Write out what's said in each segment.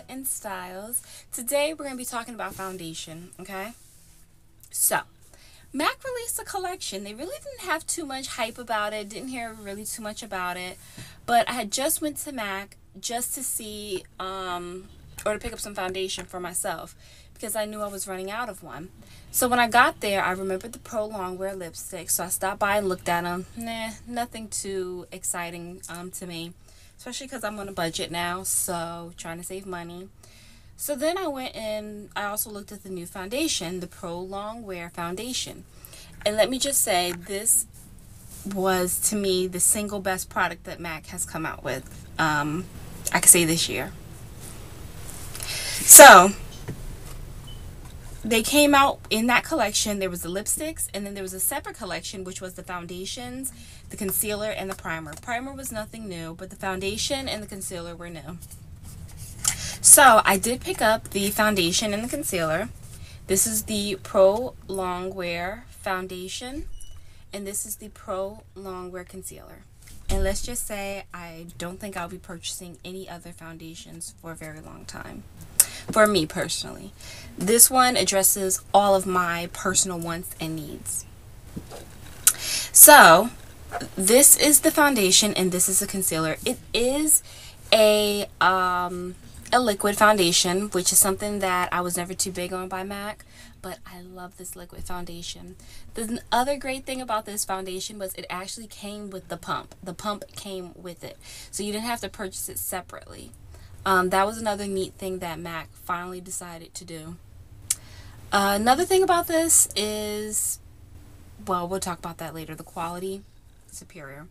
And styles. Today we're going to be talking about foundation, okay? So, MAC released a collection. They really didn't have too much hype about it, didn't hear really too much about it, but I had just went to MAC just to see or to pick up some foundation for myself because I knew I was running out of one. So when I got there, I remembered the Pro Longwear lipstick, so I stopped by and looked at them. Nothing too exciting to me. Especially because I'm on a budget now, so trying to save money. So then I went and I also looked at the new foundation, the Pro Longwear foundation. And let me just say, this was, to me, the single best product that MAC has come out with, I could say this year. So, they came out in that collection. There was the lipsticks, and then there was a separate collection, which was the foundations, the concealer, and the primer. Primer was nothing new, but the foundation and the concealer were new. So I did pick up the foundation and the concealer. This is the Pro Longwear foundation, and this is the Pro Longwear concealer. And let's just say I don't think I'll be purchasing any other foundations for a very long time. For me personally, this one addresses all of my personal wants and needs. So this is the foundation and this is the concealer. It is a liquid foundation, which is something that I was never too big on by MAC, but I love this liquid foundation. The other great thing about this foundation was it actually came with the pump. The pump came with it, so you didn't have to purchase it separately. That was another neat thing that MAC finally decided to do. Another thing about this is, well, we'll talk about that later. The quality, superior.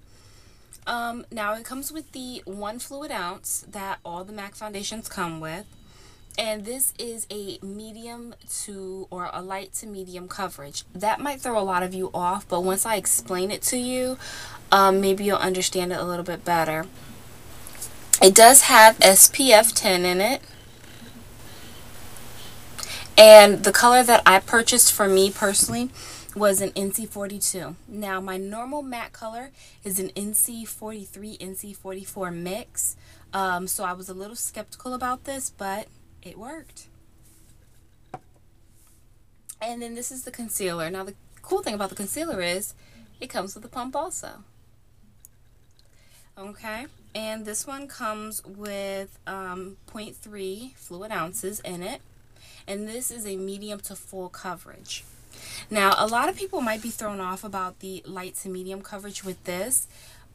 Now it comes with the 1 fluid ounce that all the MAC foundations come with. And this is a medium to, or a light to medium coverage. That might throw a lot of you off, but once I explain it to you, maybe you'll understand it a little bit better. It does have SPF 10 in it. And the color that I purchased for me personally was an NC42. Now my normal matte color is an NC43, NC44 mix. So I was a little skeptical about this, but it worked. And then this is the concealer. Now the cool thing about the concealer is it comes with a pump also. Okay, and this one comes with 0.3 fluid ounces in it, and this is a medium to full coverage. Now a lot of people might be thrown off about the light to medium coverage with this,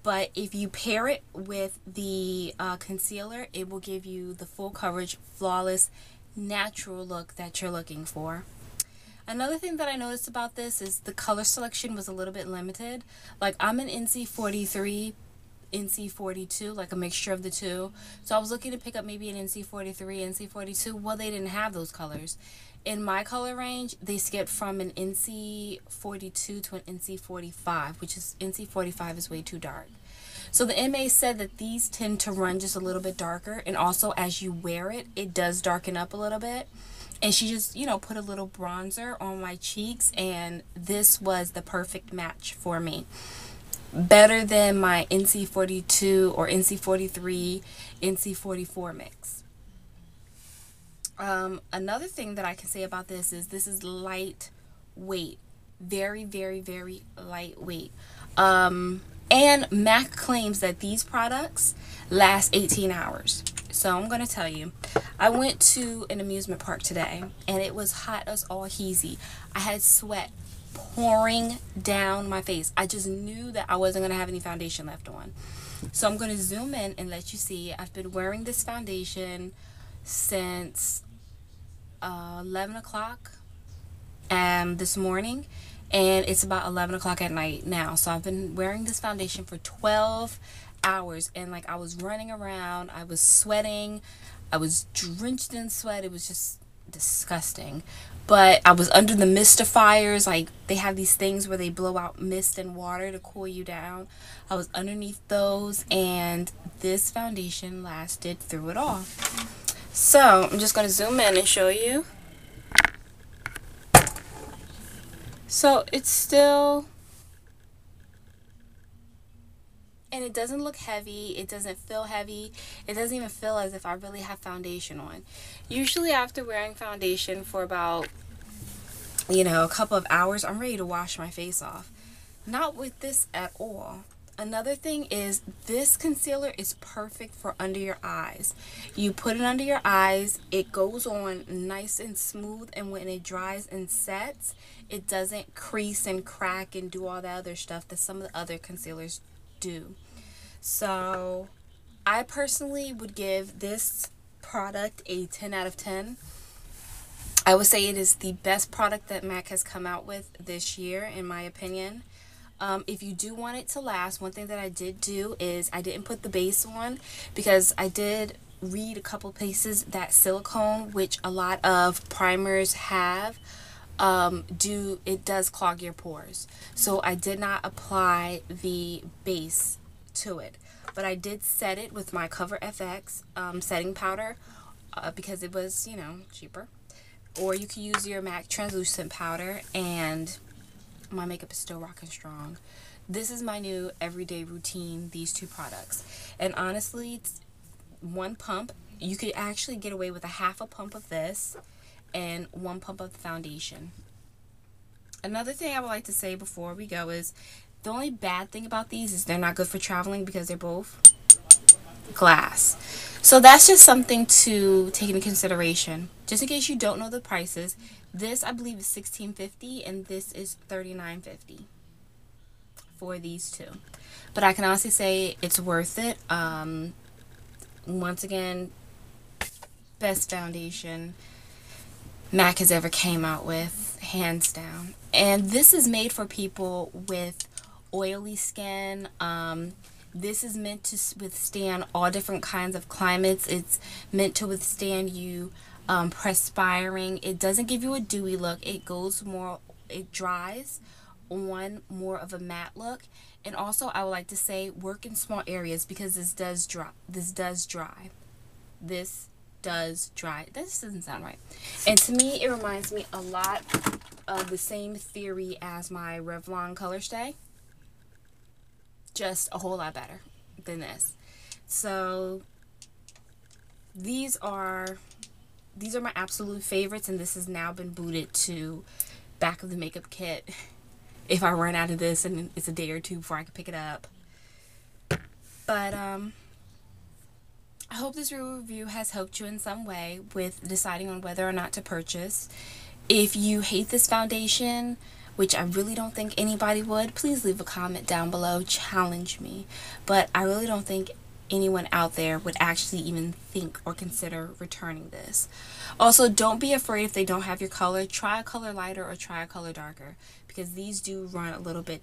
but if you pair it with the concealer, it will give you the full coverage, flawless, natural look that you're looking for. Another thing that I noticed about this is the color selection was a little bit limited. Like I'm an NC43, NC42, like a mixture of the two. So I was looking to pick up maybe an NC43, NC42. Well, they didn't have those colors. In my color range, they skipped from an NC42 to an NC45, which is NC45 is way too dark. So the MA said that these tend to run just a little bit darker, and also as you wear it, it does darken up a little bit. And she just, you know, put a little bronzer on my cheeks, and this was the perfect match for me. Better than my NC42 or NC43, NC44 mix. Another thing that I can say about this is lightweight. Very, very, very lightweight. And MAC claims that these products last 18 hours. So I'm going to tell you, I went to an amusement park today and it was hot as all heezy. I had sweat pouring down my face. I just knew that I wasn't going to have any foundation left on. So I'm going to zoom in and let you see. I've been wearing this foundation since 11 o'clock this morning, and it's about 11 o'clock at night now. So I've been wearing this foundation for 12 hours, and like I was running around, I was sweating, I was drenched in sweat. It was just disgusting. But I was under the mistifiers. Like, they have these things where they blow out mist and water to cool you down. I was underneath those, and this foundation lasted through it all. So I'm just going to zoom in and show you. So it's still, and it doesn't look heavy, it doesn't feel heavy, it doesn't even feel as if I really have foundation on. Usually after wearing foundation for about, a couple of hours, I'm ready to wash my face off. Not with this at all. Another thing is, this concealer is perfect for under your eyes. You put it under your eyes, it goes on nice and smooth, and when it dries and sets, it doesn't crease and crack and do all that other stuff that some of the other concealers do. So I personally would give this product a 10 out of 10. I would say it is the best product that MAC has come out with this year, in my opinion. If you do want it to last, one thing that I did do is I didn't put the base on, because I did read a couple places that silicone, which a lot of primers have, it does clog your pores. So I did not apply the base to it, but I did set it with my Cover FX setting powder, because it was, cheaper. Or you can use your MAC translucent powder, and my makeup is still rocking strong. This is my new everyday routine, these two products. And honestly, it's one pump. You could actually get away with a half a pump of this and one pump of the foundation. Another thing I would like to say before we go is, the only bad thing about these is they're not good for traveling, because they're both glass. So that's just something to take into consideration. Just in case you don't know the prices, this I believe is $16.50 and this is $39.50 for these two. But I can honestly say it's worth it. Once again, best foundation MAC has ever came out with, hands down. And this is made for people with oily skin. This is meant to withstand all different kinds of climates. It's meant to withstand you perspiring. It doesn't give you a dewy look. It dries on more of a matte look. And also, I would like to say, work in small areas, because this does dry. This does dry. That just doesn't sound right. And to me, it reminds me a lot of the same theory as my Revlon Color Stay. Just a whole lot better than this. So these are my absolute favorites, and this has now been booted to back of the makeup kit if I run out of this and it's a day or two before I can pick it up. But I hope this review has helped you in some way with deciding on whether or not to purchase. If you hate this foundation, which I really don't think anybody would, please leave a comment down below, challenge me. But I really don't think anyone out there would actually even think or consider returning this. Also, don't be afraid if they don't have your color. Try a color lighter or try a color darker, because these do run a little bit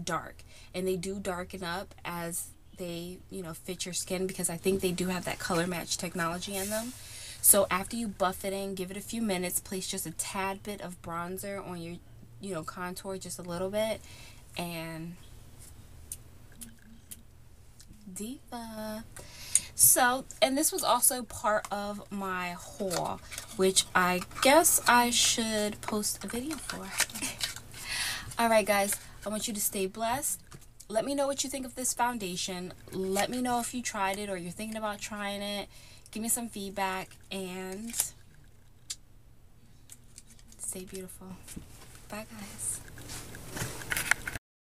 dark, and they do darken up as they fit your skin, because I think they do have that color match technology in them. So after you buff it in, give it a few minutes, place just a tad bit of bronzer on your contour, just a little bit, and diva. So, and this was also part of my haul, which I guess I should post a video for. Alright guys, I want you to stay blessed. Let me know what you think of this foundation. Let me know if you tried it or you're thinking about trying it. Give me some feedback, and stay beautiful. Bye guys.